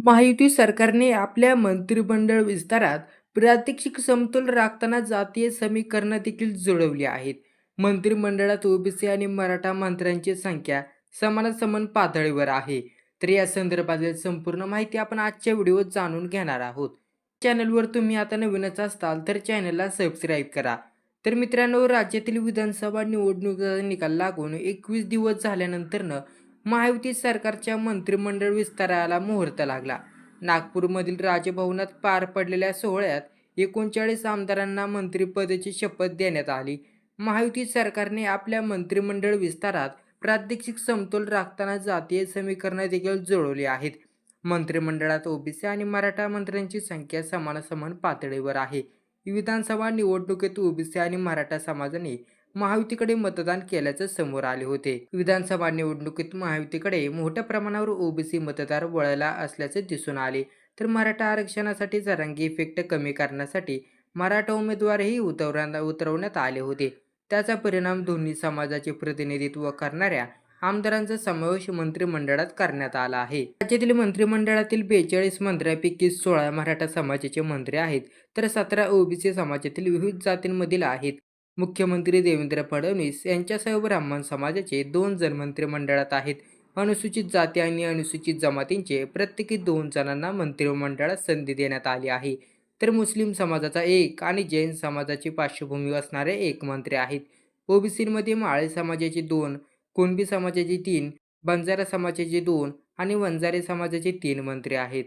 महायुती सरकारने आपल्या मंत्रिमंडळ विस्तारात प्रादेशिक समतोल राखताना जातीय समीकरणं देखील जुळवली आहेत. मंत्रिमंडळात ओबीसी आणि मराठा मंत्र्यांची संख्या समानासमान पातळीवर आहे. तर या संदर्भातील संपूर्ण माहिती आपण आजच्या व्हिडिओत जाणून घेणार आहोत. चॅनलवर तुम्ही आता नवीनच असताल तर चॅनलला सबस्क्राईब करा. तर मित्रांनो, राज्यातील विधानसभा निवडणुकीचा निकाल लागून 21 दिवस झाल्यानंतरनं महायुती सरकारच्या मंत्रिमंडळ विस्ताराला मुहूर्त लागला. नागपूरमधील राजभवनात पार पडलेल्या सोहळ्यात 39 आमदारांना मंत्रिपदाची शपथ देण्यात आली. महायुती सरकारने आपल्या मंत्रिमंडळ विस्तारात प्रादेशिक समतोल राखताना जातीय समीकरणं देखील जुळवली आहेत. मंत्रिमंडळात ओबीसी आणि मराठा मंत्र्यांची संख्या समानासमान पातळीवर आहे. विधानसभा निवडणुकीत ओबीसी आणि मराठा समाजाने महायुतीकडे मतदान केल्याचं समोर आले होते. विधानसभा निवडणुकीत महायुतीकडे मोठ्या प्रमाणावर ओबीसी मतदार वळला असल्याचे दिसून आले. तर मराठा आरक्षणासाठी जरांगी इफेक्ट कमी करण्यासाठी मराठा उमेदवारही उतरवण्यात आले होते. त्याचा परिणाम दोन्ही समाजाचे प्रतिनिधित्व करणाऱ्या आमदारांचा समावेश मंत्रिमंडळात करण्यात आला आहे. राज्यातील मंत्रिमंडळातील 42 मंत्र्यांपैकी 16 मराठा समाजाचे मंत्री आहेत, तर 17 ओबीसी समाजातील विविध जातींमधील आहेत. मुख्यमंत्री देवेंद्र फडणवीस यांच्यासह ब्राह्मण समाजाचे 2 जण मंत्रिमंडळात आहेत. अनुसूचित जाती आणि अनुसूचित जमातींचे प्रत्येकी 2 जणांना मंत्रिमंडळात संधी देण्यात आली आहे. तर मुस्लिम समाजाचा 1 आणि जैन समाजाची पार्श्वभूमी असणारे 1 मंत्री आहेत. ओबीसीमध्ये माळी समाजाचे 2, कुणबी समाजाचे 3, बंजारा समाजाचे 2 आणि वंजारी समाजाचे 3 मंत्री आहेत.